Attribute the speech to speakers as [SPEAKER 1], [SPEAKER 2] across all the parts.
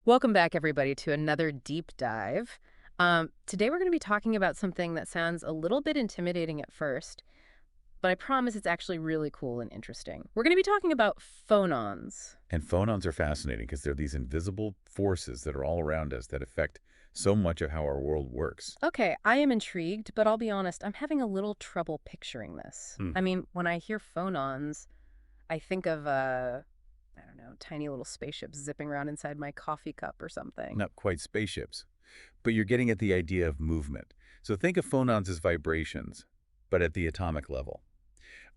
[SPEAKER 1] Welcome back, everybody, to another deep dive. Today, we're going to be talking about something that sounds a little bit intimidating at first, but I promise it's actually really cool and interesting. We're going to be talking about phonons.
[SPEAKER 2] And phonons are fascinating because they're these invisible forces that are all around us that affect so much of how our world works.
[SPEAKER 1] Okay, I am intrigued, but I'll be honest, I'm having a little trouble picturing this.
[SPEAKER 2] Hmm.
[SPEAKER 1] I mean, when I hear phonons, I think of, I don't know, tiny little spaceships zipping around inside my coffee cup or something.
[SPEAKER 2] Not quite spaceships, but you're getting at the idea of movement. So think of phonons as vibrations, but at the atomic level.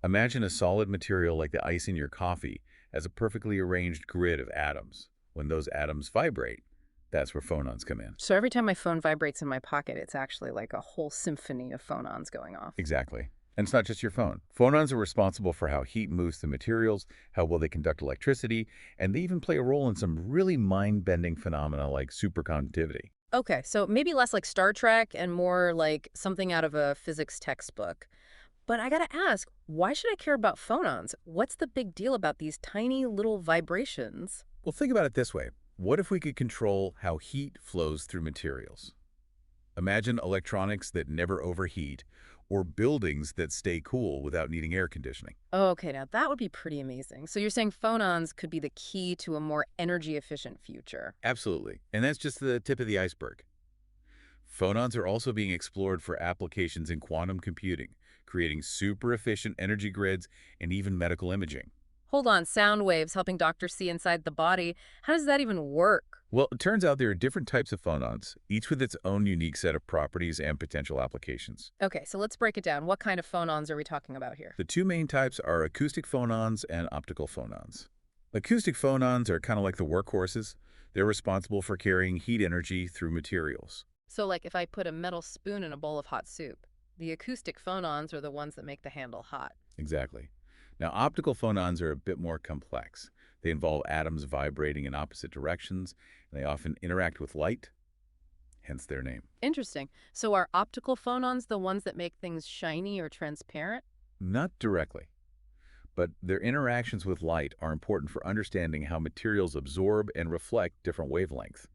[SPEAKER 2] Imagine a solid material like the ice in your coffee as a perfectly arranged grid of atoms. When those atoms vibrate, that's where phonons come in.
[SPEAKER 1] So every time my phone vibrates in my pocket, it's actually like a whole symphony of phonons going off.
[SPEAKER 2] Exactly. And it's not just your phone. Phonons are responsible for how heat moves through materials, how well they conduct electricity, and they even play a role in some really mind-bending phenomena like superconductivity.
[SPEAKER 1] Okay, so maybe less like Star Trek and more like something out of a physics textbook. But I gotta ask, why should I care about phonons? What's the big deal about these tiny little vibrations?
[SPEAKER 2] Well, think about it this way. What if we could control how heat flows through materials? Imagine electronics that never overheat, or buildings that stay cool without needing air conditioning.
[SPEAKER 1] Oh, okay, now that would be pretty amazing. So you're saying phonons could be the key to a more energy efficient future.
[SPEAKER 2] Absolutely. And that's just the tip of the iceberg. Phonons are also being explored for applications in quantum computing, creating super efficient energy grids and even medical imaging.
[SPEAKER 1] Hold on, sound waves helping doctors see inside the body. How does that even work?
[SPEAKER 2] Well, it turns out there are different types of phonons, each with its own unique set of properties and potential applications.
[SPEAKER 1] Okay, so let's break it down. What kind of phonons are we talking about here?
[SPEAKER 2] The two main types are acoustic phonons and optical phonons. Acoustic phonons are kind of like the workhorses. They're responsible for carrying heat energy through materials.
[SPEAKER 1] So like if I put a metal spoon in a bowl of hot soup, the acoustic phonons are the ones that make the handle hot.
[SPEAKER 2] Exactly. Now, optical phonons are a bit more complex. They involve atoms vibrating in opposite directions, and they often interact with light, hence their name.
[SPEAKER 1] Interesting. So are optical phonons the ones that make things shiny or transparent?
[SPEAKER 2] Not directly, but their interactions with light are important for understanding how materials absorb and reflect different wavelengths.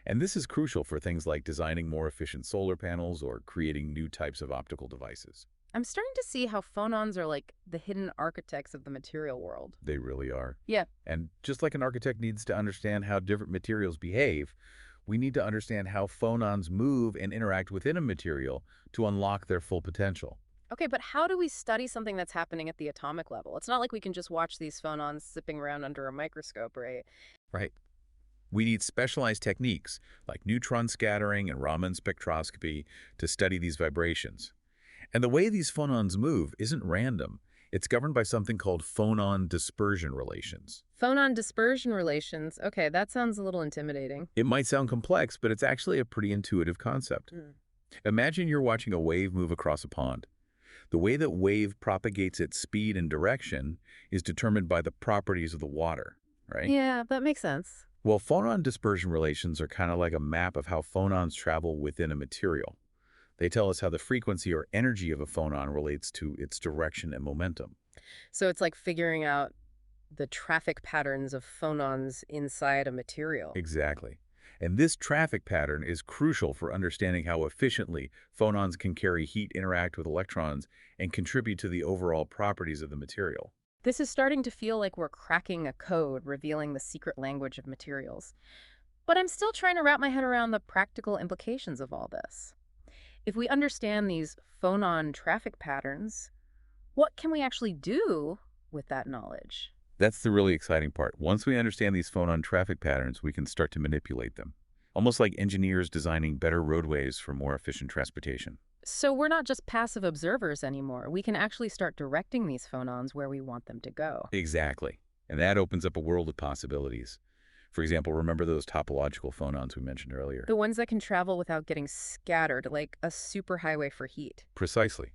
[SPEAKER 2] And this is crucial for things like designing more efficient solar panels or creating new types of optical devices.
[SPEAKER 1] I'm starting to see how phonons are like the hidden architects of the material world.
[SPEAKER 2] They really are.
[SPEAKER 1] Yeah.
[SPEAKER 2] And just like an architect needs to understand how different materials behave, we need to understand how phonons move and interact within a material to unlock their full potential.
[SPEAKER 1] Okay, but how do we study something that's happening at the atomic level? It's not like we can just watch these phonons zipping around under a microscope, right?
[SPEAKER 2] Right. We need specialized techniques like neutron scattering and Raman spectroscopy to study these vibrations. And the way these phonons move isn't random. It's governed by something called phonon dispersion relations.
[SPEAKER 1] Phonon dispersion relations. Okay, that sounds a little intimidating.
[SPEAKER 2] It might sound complex, but it's actually a pretty intuitive concept.
[SPEAKER 1] Mm.
[SPEAKER 2] Imagine you're watching a wave move across a pond. The way that wave propagates its speed and direction is determined by the properties of the water, right?
[SPEAKER 1] Yeah, that makes sense.
[SPEAKER 2] Well, phonon dispersion relations are kind of like a map of how phonons travel within a material. They tell us how the frequency or energy of a phonon relates to its direction and momentum.
[SPEAKER 1] So it's like figuring out the traffic patterns of phonons inside a material.
[SPEAKER 2] Exactly. And this traffic pattern is crucial for understanding how efficiently phonons can carry heat, interact with electrons, and contribute to the overall properties of the material.
[SPEAKER 1] This is starting to feel like we're cracking a code, revealing the secret language of materials. But I'm still trying to wrap my head around the practical implications of all this. If we understand these phonon traffic patterns, what can we actually do with that knowledge?
[SPEAKER 2] That's the really exciting part. Once we understand these phonon traffic patterns, we can start to manipulate them. Almost like engineers designing better roadways for more efficient transportation.
[SPEAKER 1] So we're not just passive observers anymore. We can actually start directing these phonons where we want them to go.
[SPEAKER 2] Exactly. And that opens up a world of possibilities. For example, remember those topological phonons we mentioned earlier?
[SPEAKER 1] The ones that can travel without getting scattered, like a superhighway for heat.
[SPEAKER 2] Precisely.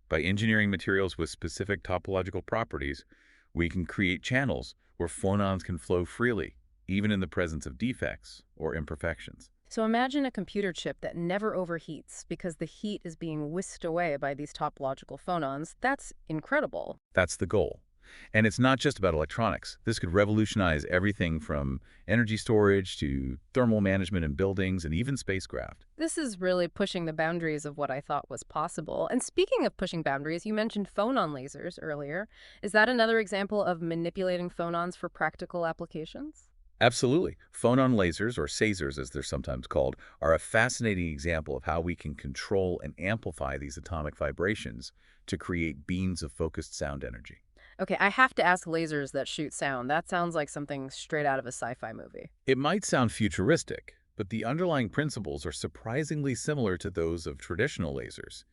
[SPEAKER 2] By engineering materials with specific topological properties, we can create channels where phonons can flow freely, even in the presence of defects or imperfections.
[SPEAKER 1] So imagine a computer chip that never overheats because the heat is being whisked away by these topological phonons. That's incredible.
[SPEAKER 2] That's the goal. And it's not just about electronics. This could revolutionize everything from energy storage to thermal management in buildings and even spacecraft.
[SPEAKER 1] This is really pushing the boundaries of what I thought was possible. And speaking of pushing boundaries, you mentioned phonon lasers earlier. Is that another example of manipulating phonons for practical applications?
[SPEAKER 2] Absolutely. Phonon lasers, or phasers as they're sometimes called, are a fascinating example of how we can control and amplify these atomic vibrations to create beams of focused sound energy.
[SPEAKER 1] Okay, I have to ask, lasers that shoot sound. That sounds like something straight out of a sci-fi movie.
[SPEAKER 2] It might sound futuristic, but the underlying principles are surprisingly similar to those of traditional lasers.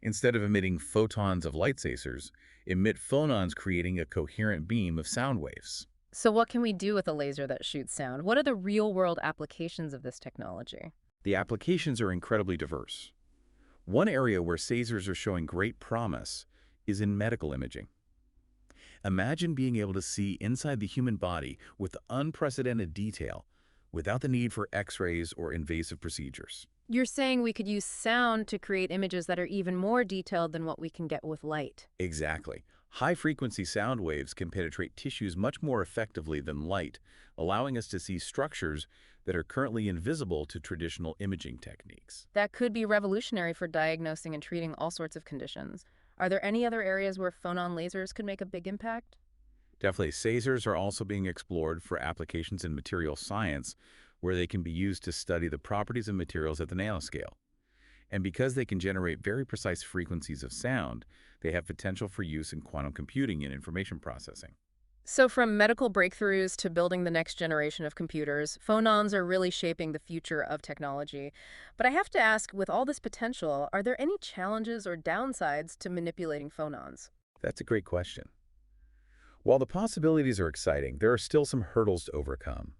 [SPEAKER 2] Instead of emitting photons of light phasers, emit phonons creating a coherent beam of sound waves.
[SPEAKER 1] So what can we do with a laser that shoots sound? What are the real-world applications of this technology?
[SPEAKER 2] The applications are incredibly diverse. One area where phasers are showing great promise is in medical imaging. Imagine being able to see inside the human body with unprecedented detail without the need for x-rays or invasive procedures.
[SPEAKER 1] You're saying we could use sound to create images that are even more detailed than what we can get with light.
[SPEAKER 2] Exactly. High-frequency sound waves can penetrate tissues much more effectively than light, allowing us to see structures that are currently invisible to traditional imaging techniques.
[SPEAKER 1] That could be revolutionary for diagnosing and treating all sorts of conditions. Are there any other areas where phonon lasers could make a big impact?
[SPEAKER 2] Definitely, phasers are also being explored for applications in material science, where they can be used to study the properties of materials at the nanoscale. And because they can generate very precise frequencies of sound, they have potential for use in quantum computing and information processing.
[SPEAKER 1] So from medical breakthroughs to building the next generation of computers, phonons are really shaping the future of technology. But I have to ask, with all this potential, are there any challenges or downsides to manipulating phonons?
[SPEAKER 2] That's a great question. While the possibilities are exciting, there are still some hurdles to overcome.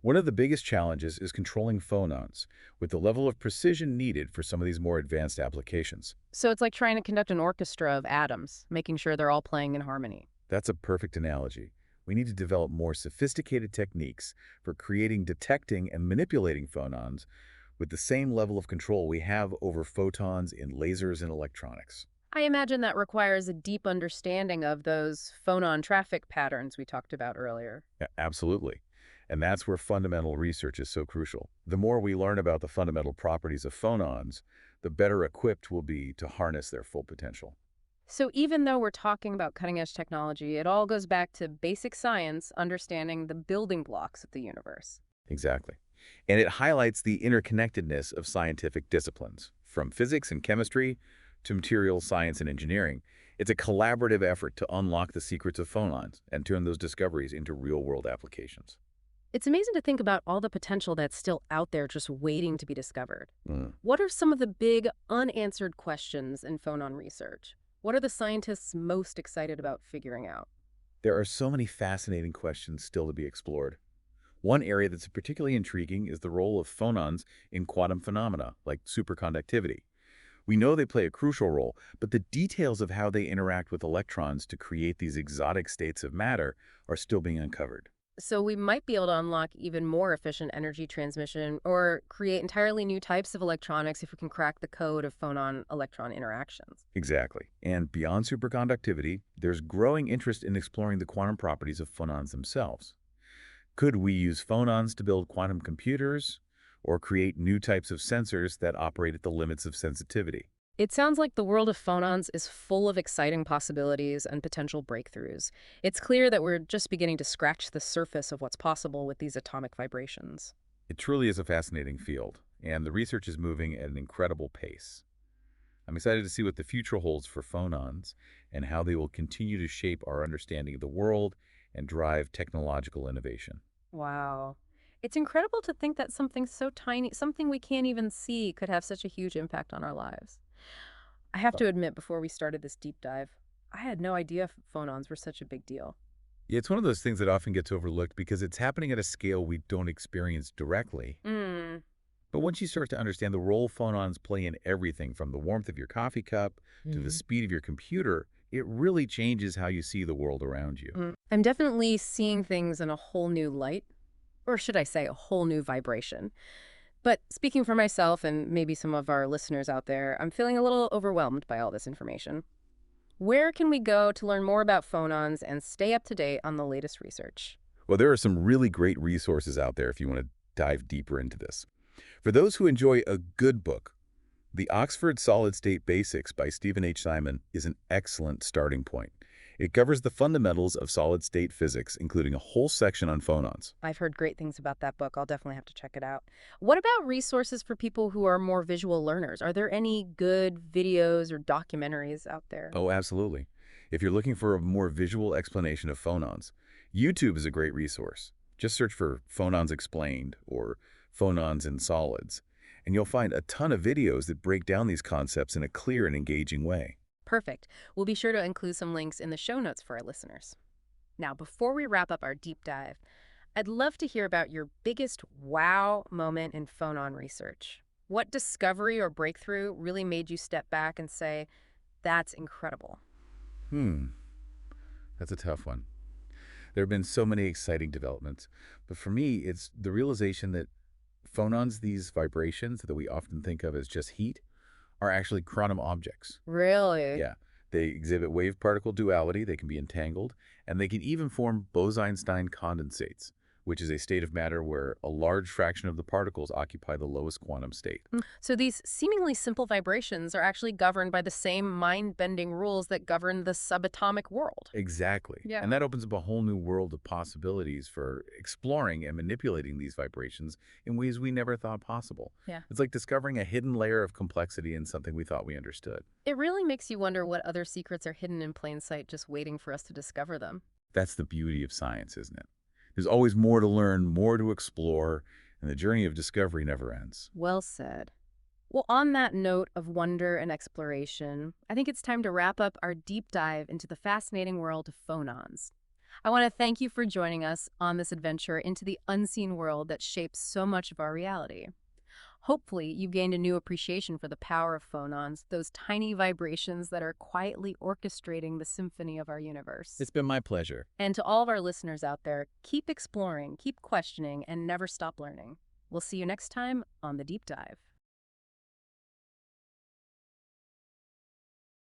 [SPEAKER 2] One of the biggest challenges is controlling phonons, with the level of precision needed for some of these more advanced applications.
[SPEAKER 1] So it's like trying to conduct an orchestra of atoms, making sure they're all playing in harmony.
[SPEAKER 2] That's a perfect analogy. We need to develop more sophisticated techniques for creating, detecting, and manipulating phonons with the same level of control we have over photons in lasers and electronics.
[SPEAKER 1] I imagine that requires a deep understanding of those phonon traffic patterns we talked about earlier.
[SPEAKER 2] Yeah, absolutely. And that's where fundamental research is so crucial. The more we learn about the fundamental properties of phonons, the better equipped we'll be to harness their full potential.
[SPEAKER 1] So even though we're talking about cutting-edge technology, it all goes back to basic science, understanding the building blocks of the universe.
[SPEAKER 2] Exactly. And it highlights the interconnectedness of scientific disciplines, from physics and chemistry to materials science and engineering. It's a collaborative effort to unlock the secrets of phonons and turn those discoveries into real-world applications.
[SPEAKER 1] It's amazing to think about all the potential that's still out there just waiting to be discovered.
[SPEAKER 2] Mm.
[SPEAKER 1] What are some of the big unanswered questions in phonon research? What are the scientists most excited about figuring out?
[SPEAKER 2] There are so many fascinating questions still to be explored. One area that's particularly intriguing is the role of phonons in quantum phenomena, like superconductivity. We know they play a crucial role, but the details of how they interact with electrons to create these exotic states of matter are still being uncovered.
[SPEAKER 1] So we might be able to unlock even more efficient energy transmission or create entirely new types of electronics if we can crack the code of phonon-electron interactions.
[SPEAKER 2] Exactly. And beyond superconductivity, there's growing interest in exploring the quantum properties of phonons themselves. Could we use phonons to build quantum computers or create new types of sensors that operate at the limits of sensitivity?
[SPEAKER 1] It sounds like the world of phonons is full of exciting possibilities and potential breakthroughs. It's clear that we're just beginning to scratch the surface of what's possible with these atomic vibrations.
[SPEAKER 2] It truly is a fascinating field, and the research is moving at an incredible pace. I'm excited to see what the future holds for phonons and how they will continue to shape our understanding of the world and drive technological innovation.
[SPEAKER 1] Wow. It's incredible to think that something so tiny, something we can't even see, could have such a huge impact on our lives. I have to admit, before we started this deep dive, I had no idea phonons were such a big deal.
[SPEAKER 2] Yeah, it's one of those things that often gets overlooked because it's happening at a scale we don't experience directly.
[SPEAKER 1] Mm.
[SPEAKER 2] But once you start to understand the role phonons play in everything from the warmth of your coffee cup to the speed of your computer, it really changes how you see the world around you.
[SPEAKER 1] I'm definitely seeing things in a whole new light, or should I say a whole new vibration. But speaking for myself and maybe some of our listeners out there, I'm feeling a little overwhelmed by all this information. Where can we go to learn more about phonons and stay up to date on the latest research?
[SPEAKER 2] Well, there are some really great resources out there if you want to dive deeper into this. For those who enjoy a good book, the Oxford Solid State Basics by Stephen H. Simon is an excellent starting point. It covers the fundamentals of solid-state physics, including a whole section on phonons.
[SPEAKER 1] I've heard great things about that book. I'll definitely have to check it out. What about resources for people who are more visual learners? Are there any good videos or documentaries out there?
[SPEAKER 2] Oh, absolutely. If you're looking for a more visual explanation of phonons, YouTube is a great resource. Just search for Phonons Explained or Phonons in Solids, and you'll find a ton of videos that break down these concepts in a clear and engaging way.
[SPEAKER 1] Perfect. We'll be sure to include some links in the show notes for our listeners. Now, before we wrap up our deep dive, I'd love to hear about your biggest wow moment in phonon research. What discovery or breakthrough really made you step back and say, that's incredible?
[SPEAKER 2] Hmm, that's a tough one. There have been so many exciting developments, but for me, it's the realization that phonons, these vibrations that we often think of as just heat, are actually quantum objects.
[SPEAKER 1] Really?
[SPEAKER 2] Yeah, they exhibit wave-particle duality, they can be entangled, and they can even form Bose-Einstein condensates, which is a state of matter where a large fraction of the particles occupy the lowest quantum state.
[SPEAKER 1] So these seemingly simple vibrations are actually governed by the same mind-bending rules that govern the subatomic world.
[SPEAKER 2] Exactly.
[SPEAKER 1] Yeah.
[SPEAKER 2] And that opens up a whole new world of possibilities for exploring and manipulating these vibrations in ways we never thought possible.
[SPEAKER 1] Yeah.
[SPEAKER 2] It's like discovering a hidden layer of complexity in something we thought we understood.
[SPEAKER 1] It really makes you wonder what other secrets are hidden in plain sight just waiting for us to discover them.
[SPEAKER 2] That's the beauty of science, isn't it? There's always more to learn, more to explore, and the journey of discovery never ends.
[SPEAKER 1] Well said. Well, on that note of wonder and exploration, I think it's time to wrap up our deep dive into the fascinating world of phonons. I want to thank you for joining us on this adventure into the unseen world that shapes so much of our reality. Hopefully, you've gained a new appreciation for the power of phonons, those tiny vibrations that are quietly orchestrating the symphony of our universe.
[SPEAKER 2] It's been my pleasure.
[SPEAKER 1] And to all of our listeners out there, keep exploring, keep questioning, and never stop learning. We'll see you next time on The Deep Dive.